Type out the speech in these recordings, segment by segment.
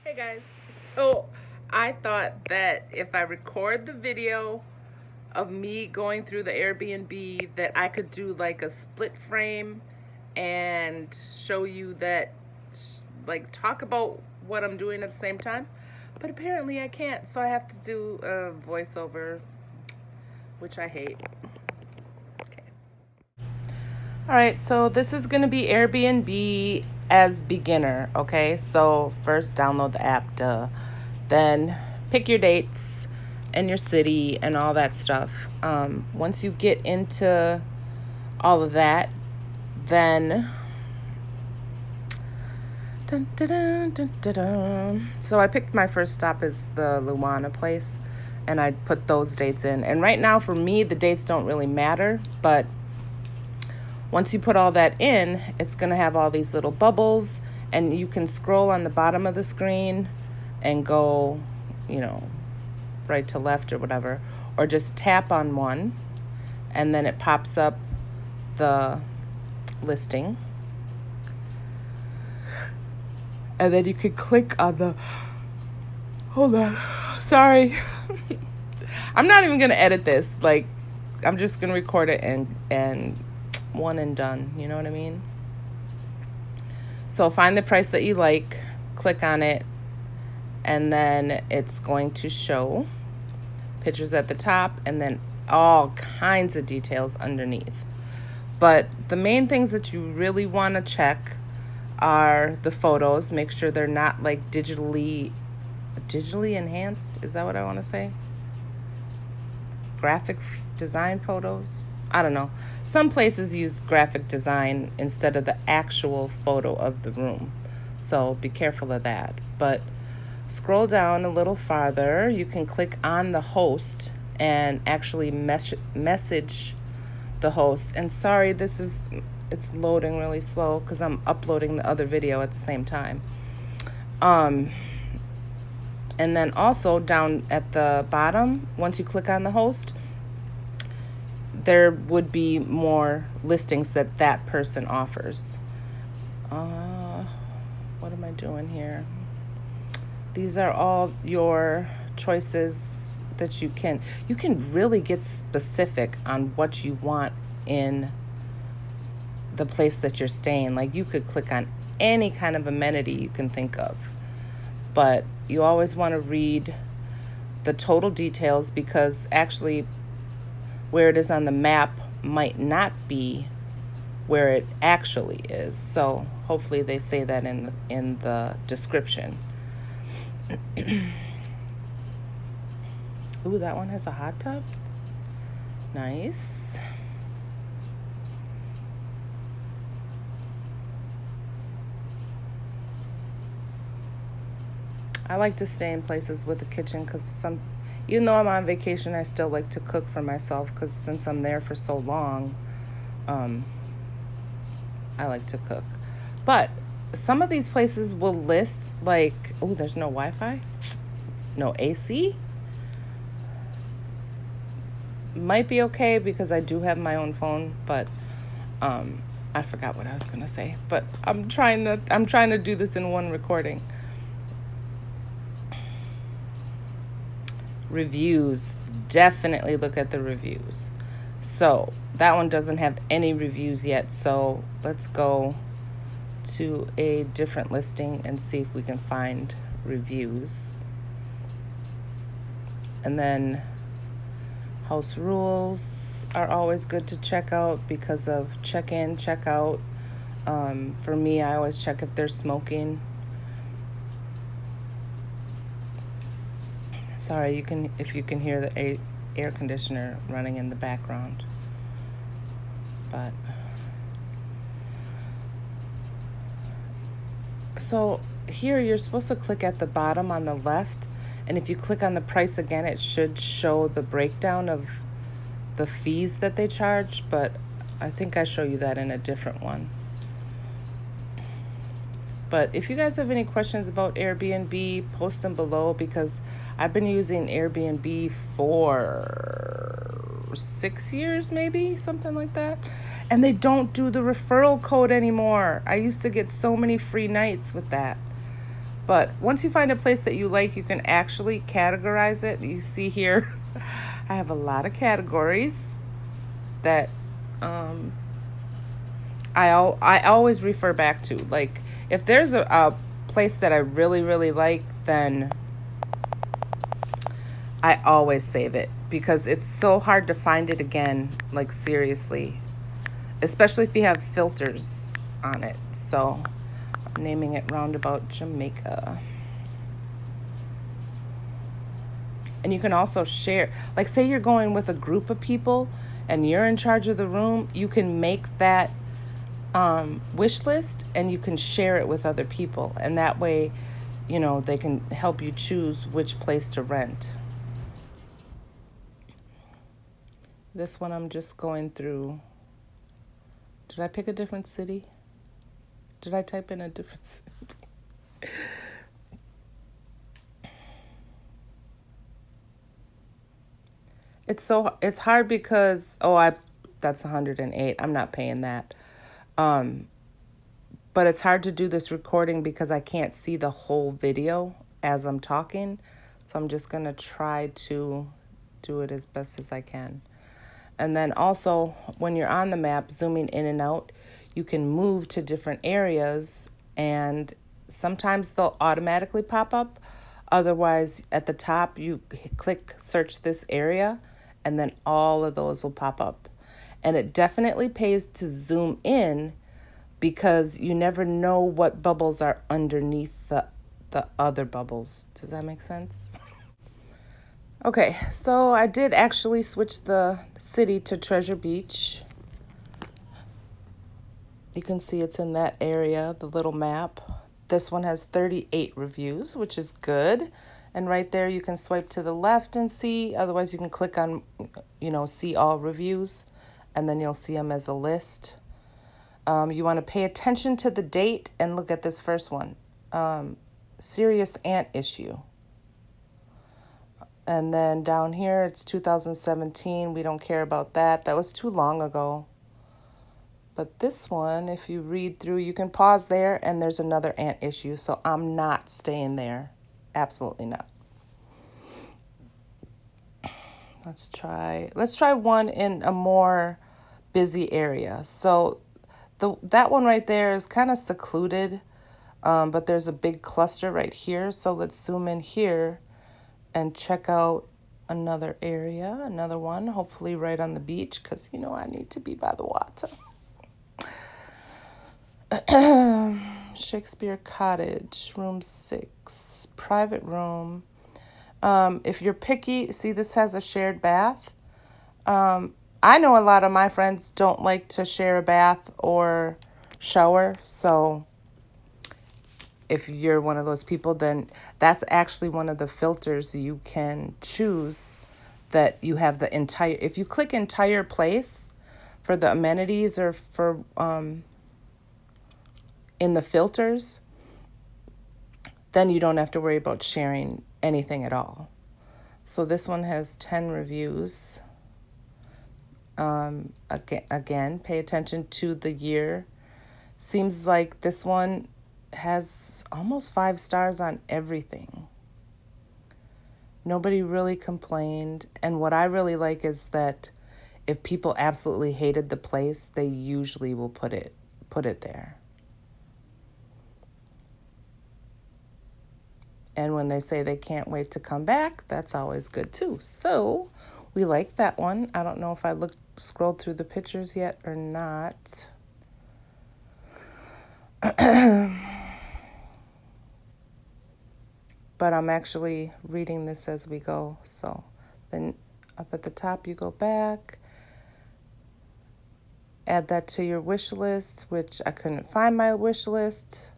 Hey guys, so I thought that if I record the video of me going through the Airbnb that I could do like a split frame and show you that, like talk about what I'm doing at the same time. But apparently I can't, so I have to do a voiceover, which I hate. Okay. All right, so this is going to be Airbnb as beginner, okay? So first download the app, duh. Then pick your dates and your city and all that stuff. Once you get into all of that, then dun, dun, dun, dun, dun, dun. So I picked my first stop as the Luana place, and I put those dates in. And right now for me, the dates don't really matter, but once you put all that in, it's going to have all these little bubbles, and you can scroll on the bottom of the screen and go, right to left or whatever, or just tap on one, and then it pops up the listing. And then you can click on the, hold on, sorry. I'm not even going to edit this. Like, I'm just going to record it and one and done. You know what I mean? So find the price that you like, click on it, and then it's going to show pictures at the top and then all kinds of details underneath. But the main things that you really want to check are the photos. Make sure they're not like digitally enhanced. Is that what I want to say? Graphic design photos. I don't know. Some places use graphic design instead of the actual photo of the room. So be careful of that. But scroll down a little farther. You can click on the host and actually message the host. And sorry, it's loading really slow because I'm uploading the other video at the same time. And then also down at the bottom, once you click on the host, there would be more listings that person offers. What am I doing here? These are all your choices that you can really get specific on what you want in the place that you're staying. Like you could click on any kind of amenity you can think of. But you always want to read the total details because actually where it is on the map might not be where it actually is. So hopefully they say that in the description. Ooh, that one has a hot tub. Nice. I like to stay in places with a kitchen because even though I'm on vacation, I still like to cook for myself because since I'm there for so long, I like to cook. But some of these places will list like, oh, there's no Wi-Fi, no AC. Might be okay because I do have my own phone, but I forgot what I was gonna say. But I'm trying to do this in one recording. Reviews, definitely look at the reviews. So that one doesn't have any reviews yet, so let's go to a different listing and see if we can find reviews. And then house rules are always good to check out because of check-in, check-out. For me, I always check if they're smoking. Sorry, if you can hear the air conditioner running in the background. But so here you're supposed to click at the bottom on the left, and if you click on the price again, it should show the breakdown of the fees that they charge, but I think I show you that in a different one. But if you guys have any questions about Airbnb, post them below because I've been using Airbnb for 6 years, maybe, something like that. And they don't do the referral code anymore. I used to get so many free nights with that. But once you find a place that you like, you can actually categorize it. You see here, I have a lot of categories that um, I always refer back to. Like, if there's a place that I really, really like, then I always save it because it's so hard to find it again, like, seriously, especially if you have filters on it. So, I'm naming it Roundabout Jamaica. And you can also share, like, say you're going with a group of people and you're in charge of the room, you can make that wish list and you can share it with other people. And that way, they can help you choose which place to rent. This one I'm just going through. Did I pick a different city? Did I type in a different city? It's hard because that's 108. I'm not paying that. Um but it's hard to do this recording because I can't see the whole video as I'm talking. So I'm just going to try to do it as best as I can. And then also, when you're on the map, zooming in and out, you can move to different areas, and sometimes they'll automatically pop up. Otherwise, at the top, you click search this area, and then all of those will pop up. And it definitely pays to zoom in because you never know what bubbles are underneath the other bubbles. Does that make sense? Okay, so I did actually switch the city to Treasure Beach. You can see it's in that area, the little map. This one has 38 reviews, which is good. And right there, you can swipe to the left and see. Otherwise, you can click on, see all reviews, and then you'll see them as a list. You want to pay attention to the date and look at this first one. Serious ant issue. And then down here, it's 2017. We don't care about that. That was too long ago. But this one, if you read through, you can pause there, and there's another ant issue. So I'm not staying there. Absolutely not. Let's try one in a more busy area. So that one right there is kind of secluded, but there's a big cluster right here. So let's zoom in here and check out another area, another one, hopefully right on the beach, because, I need to be by the water. Shakespeare Cottage, room 6, private room. If you're picky, see this has a shared bath. I know a lot of my friends don't like to share a bath or shower, so if you're one of those people, then that's actually one of the filters you can choose, that you have the entire, if you click entire place for the amenities or for in the filters, then you don't have to worry about sharing anything at all. So this one has 10 reviews. Again, pay attention to the year. Seems like this one has almost 5 stars on everything. Nobody really complained. And what I really like is that if people absolutely hated the place, they usually will put it there. And when they say they can't wait to come back, that's always good too. So we like that one. I don't know if I scrolled through the pictures yet or not. But I'm actually reading this as we go. So then up at the top, you go back, add that to your wish list, which I couldn't find my wish list.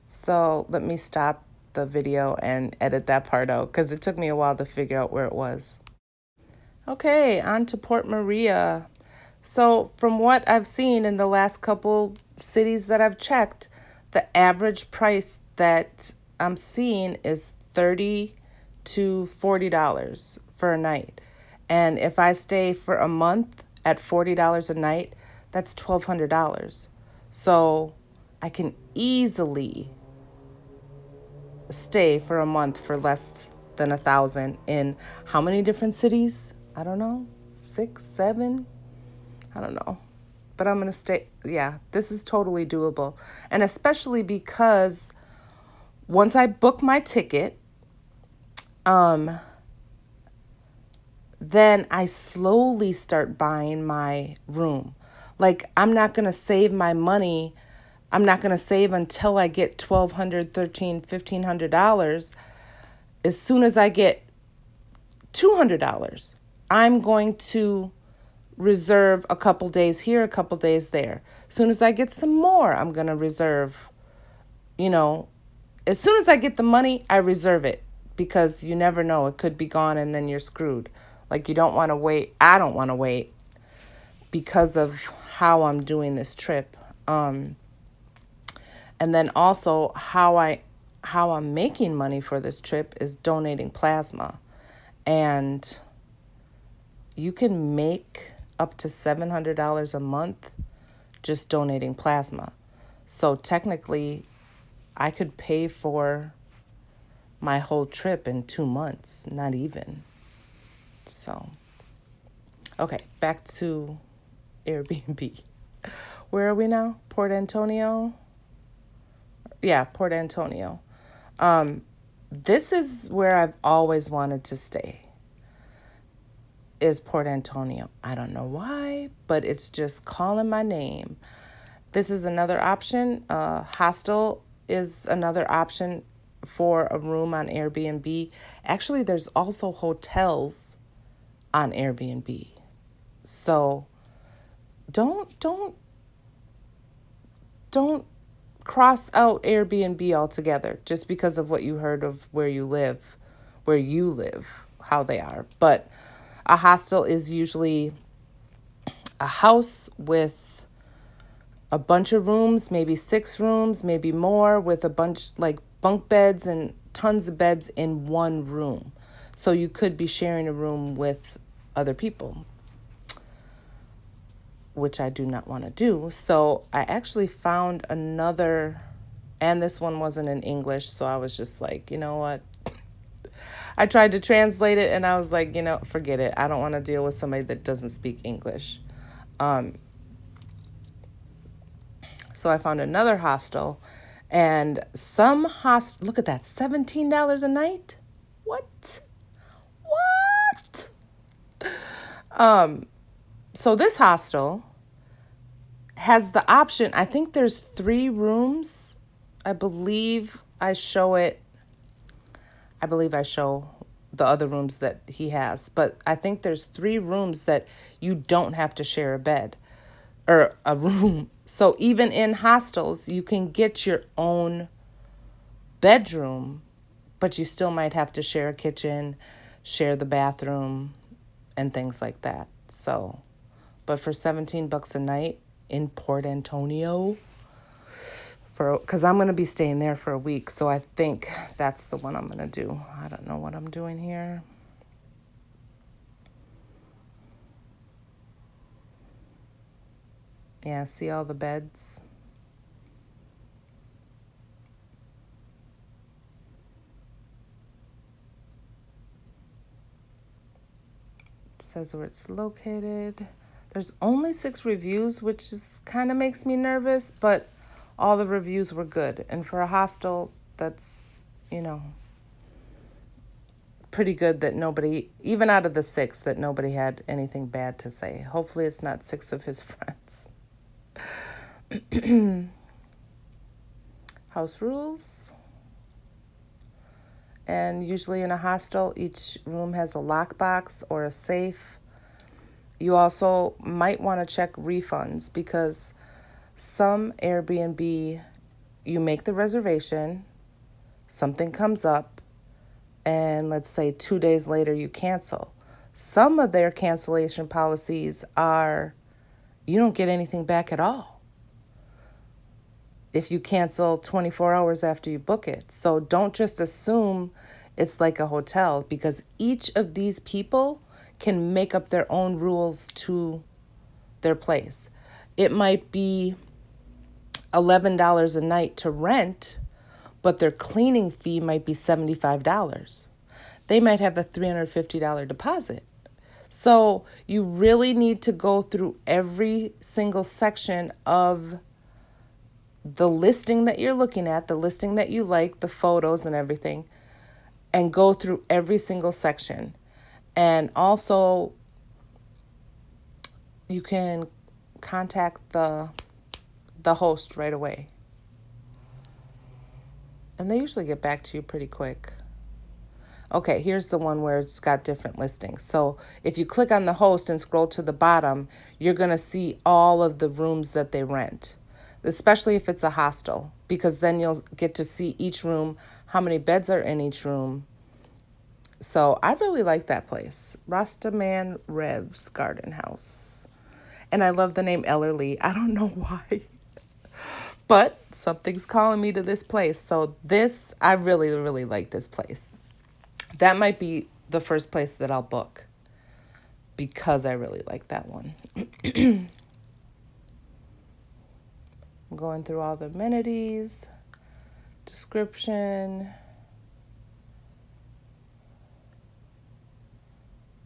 So let me stop the video and edit that part out because it took me a while to figure out where it was. Okay, on to Port Maria. So from what I've seen in the last couple cities that I've checked, the average price that I'm seeing is $30 to $40 for a night. And if I stay for a month at $40 a night, that's $1,200. So I can easily stay for a month for less than 1,000 in how many different cities? I don't know, 6, 7, I don't know. But I'm going to stay. Yeah, this is totally doable. And especially because once I book my ticket, then I slowly start buying my room. Like, I'm not going to save my money. I'm not going to save until I get $1,200, $1,300, $1,500. As soon as I get $200, I'm going to reserve a couple days here, a couple days there. As soon as I get some more, I'm going to reserve, you know, as soon as I get the money, I reserve it because you never know. It could be gone and then you're screwed. Like, you don't want to wait. I don't want to wait because of how I'm doing this trip. And then also how I'm making money for this trip is donating plasma. And you can make up to $700 a month just donating plasma. So technically, I could pay for my whole trip in 2 months, not even. So, okay, back to Airbnb. Where are we now? Port Antonio? Yeah, Port Antonio. This is where I've always wanted to stay, is Port Antonio. I don't know why, but it's just calling my name. This is another option. Hostel is another option for a room on Airbnb. Actually, there's also hotels on Airbnb. So don't cross out Airbnb altogether just because of what you heard of where you live, how they are. But a hostel is usually a house with a bunch of rooms, maybe 6 rooms, maybe more, with a bunch like bunk beds and tons of beds in one room. So you could be sharing a room with other people, which I do not want to do. So I actually found another, and this one wasn't in English, so I was just like, you know what? I tried to translate it, and I was like, forget it. I don't want to deal with somebody that doesn't speak English. So I found another hostel, and look at that, $17 a night? What? What? So this hostel has the option. I think there's 3 rooms. I believe I show the other rooms that he has, but I think there's 3 rooms that you don't have to share a bed or a room. So even in hostels, you can get your own bedroom, but you still might have to share a kitchen, share the bathroom, and things like that. So, but for $17 a night in Port Antonio, because I'm going to be staying there for a week, so I think that's the one I'm going to do. I don't know what I'm doing here. Yeah, see all the beds? It says where it's located. There's only 6 reviews, which is kind of makes me nervous, but all the reviews were good. And for a hostel, that's, pretty good that nobody, even out of the 6, that nobody had anything bad to say. Hopefully it's not 6 of his friends. House rules. And usually in a hostel, each room has a lockbox or a safe. You also might want to check refunds because some Airbnb, you make the reservation, something comes up, and let's say 2 days later you cancel. Some of their cancellation policies are you don't get anything back at all if you cancel 24 hours after you book it. So don't just assume it's like a hotel, because each of these people can make up their own rules to their place. It might be $11 a night to rent, but their cleaning fee might be $75. They might have a $350 deposit. So you really need to go through every single section of the listing that you're looking at, the listing that you like, the photos and everything, and go through every single section. And also, you can contact the host right away. And they usually get back to you pretty quick. Okay, here's the one where it's got different listings. So if you click on the host and scroll to the bottom, you're going to see all of the rooms that they rent, especially if it's a hostel, because then you'll get to see each room, how many beds are in each room. So I really like that place, Rastaman Rev's Garden House. And I love the name Ellerly. I don't know why, but something's calling me to this place. So I really, really like this place. That might be the first place that I'll book because I really like that one. I'm going through all the amenities, description.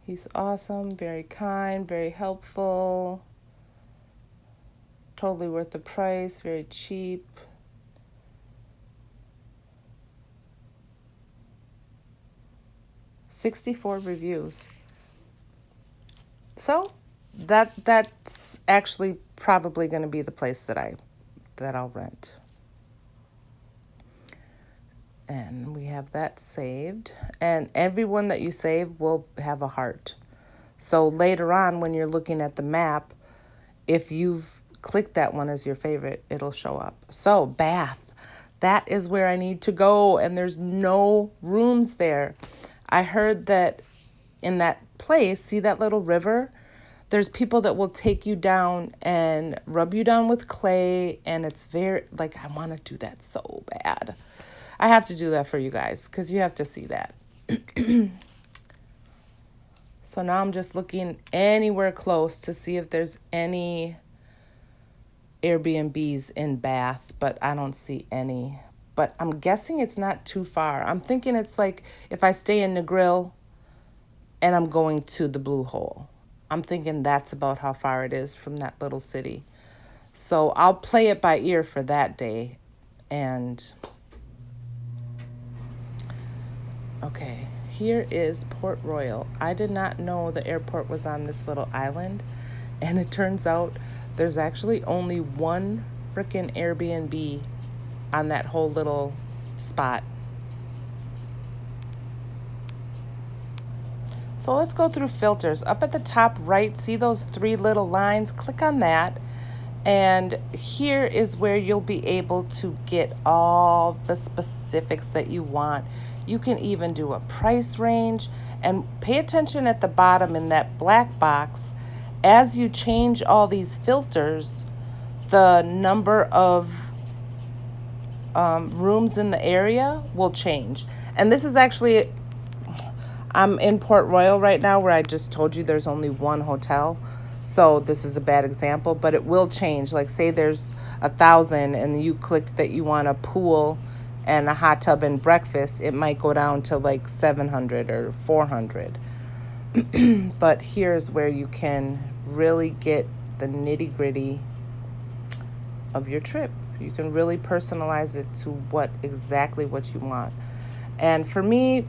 He's awesome, very kind, very helpful, totally worth the price, very cheap. $64 reviews. So that's actually probably going to be the place that I'll rent. And we have that saved. And everyone that you save will have a heart. So later on, when you're looking at the map, if you've clicked that one as your favorite, it'll show up. So Bath, that is where I need to go. And there's no rooms there. I heard that in that place, see that little river? There's people that will take you down and rub you down with clay. And it's very, like, I want to do that so bad. I have to do that for you guys because you have to see that. So now I'm just looking anywhere close to see if there's any Airbnbs in Bath, but I don't see any. But I'm guessing it's not too far. I'm thinking it's like if I stay in Negril and I'm going to the Blue Hole. I'm thinking that's about how far it is from that little city. So I'll play it by ear for that day. And okay, here is Port Royal. I did not know the airport was on this little island. And it turns out there's actually only one freaking Airbnb on that whole little spot. So let's go through filters. Up at the top right, see those 3 little lines? Click on that. And here is where you'll be able to get all the specifics that you want. You can even do a price range. And pay attention at the bottom in that black box. As you change all these filters, the number of rooms in the area will change. And this is actually, I'm in Port Royal right now where I just told you there's only one hotel. So this is a bad example, but it will change. Like say there's 1,000 and you click that you want a pool and a hot tub and breakfast, it might go down to like 700 or 400. But here's where you can really get the nitty-gritty of your trip. You can really personalize it to exactly what you want. And for me,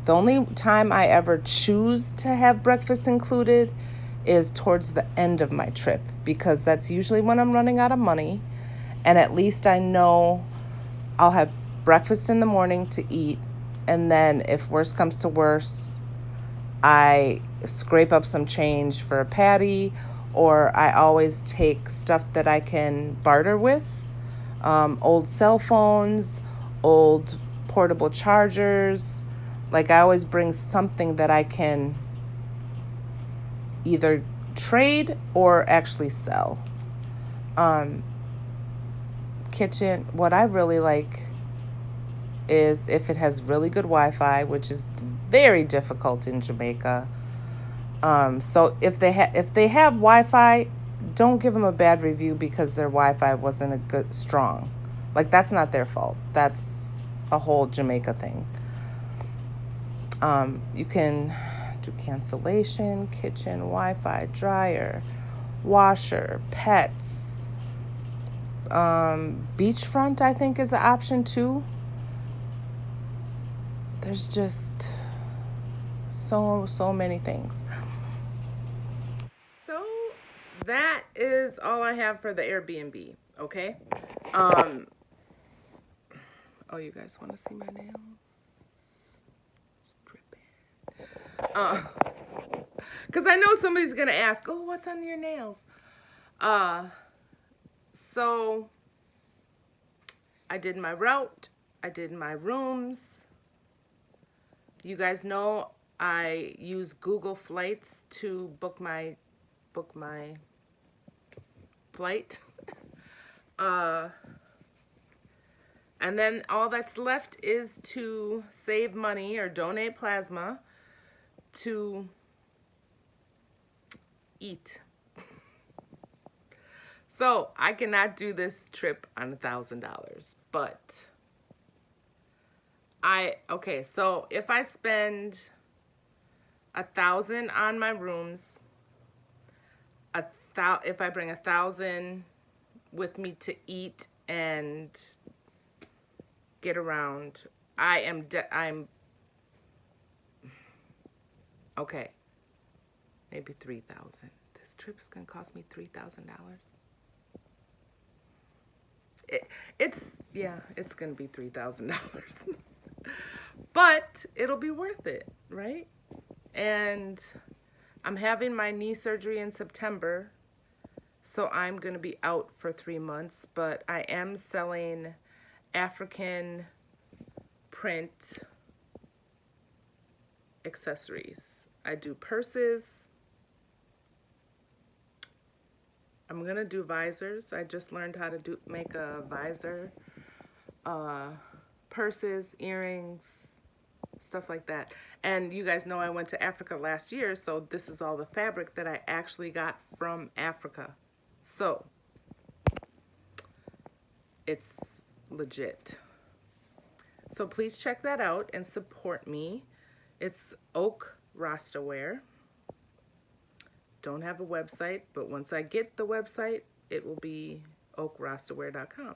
the only time I ever choose to have breakfast included is towards the end of my trip, because that's usually when I'm running out of money. And at least I know I'll have breakfast in the morning to eat. And then if worst comes to worst, I scrape up some change for a patty, or I always take stuff that I can barter with. Old cell phones, old portable chargers. Like I always bring something that I can either trade or actually sell. Kitchen, what I really like is if it has really good Wi-Fi, which is very difficult in Jamaica. So if they have Wi-Fi, don't give them a bad review because their Wi-Fi wasn't strong. Like, that's not their fault. That's a whole Jamaica thing. You can do cancellation, kitchen, Wi-Fi, dryer, washer, pets. Beachfront, I think, is an option too. There's just so many things. So that is all I have for the Airbnb, okay? Oh, you guys want to see my nails? Stripping. Because I know somebody's going to ask, oh, what's on your nails? So I did my route. I did my rooms. You guys know I use Google Flights to book my flight. And then all that's left is to save money or donate plasma to eat. So I cannot do this trip on $1,000, but okay, so if I spend 1,000 on my rooms, if I bring 1,000 with me to eat and get around, I'm okay, maybe 3,000. This trip's gonna cost me $3,000. It's gonna be $3,000. But it'll be worth it, right? And I'm having my knee surgery in September, so I'm gonna be out for 3 months, but I am selling African print accessories. I do purses. I'm gonna do visors. I just learned how to make a visor. Purses, earrings, stuff like that. And you guys know I went to Africa last year, so this is all the fabric that I actually got from Africa. So it's legit. So please check that out and support me. It's Oak Rastaware. Don't have a website, but once I get the website, it will be oakrastaware.com.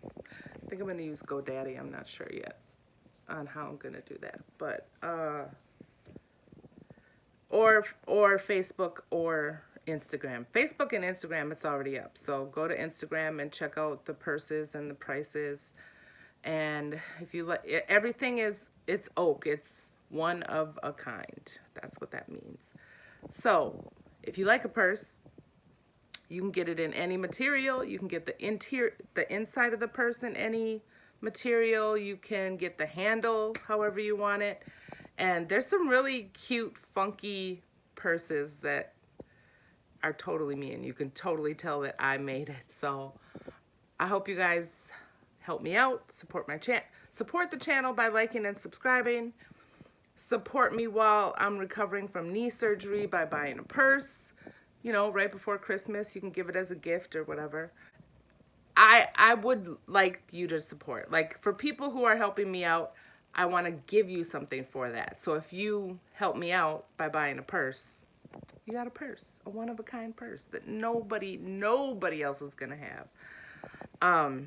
I think I'm going to use GoDaddy. I'm not sure yet on how I'm going to do that, but or Facebook or Instagram. Facebook and Instagram, it's already up. So go to Instagram and check out the purses and the prices. And if you like, everything it's oak. It's one of a kind. That's what that means. So if you like a purse, you can get it in any material. You can get the inside of the purse in any material. You can get the handle however you want it. And there's some really cute, funky purses that are totally me, and you can totally tell that I made it. So I hope you guys help me out, support my support the channel by liking and subscribing. Support me while I'm recovering from knee surgery by buying a purse. You know, right before Christmas, you can give it as a gift or whatever. I would like you to support. Like, for people who are helping me out, I want to give you something for that. So if you help me out by buying a purse, you got a purse, a one-of-a-kind purse that nobody else is going to have. I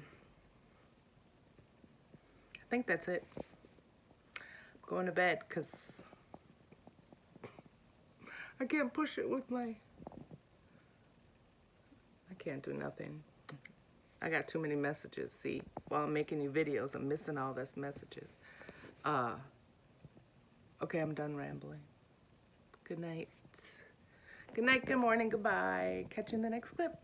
think that's it. I'm going to bed because I can't push it with my... I can't do nothing. I got too many messages. See, while I'm making you videos, I'm missing all these messages. Okay, I'm done rambling. Good night. Good night, good morning, goodbye. Catch you in the next clip.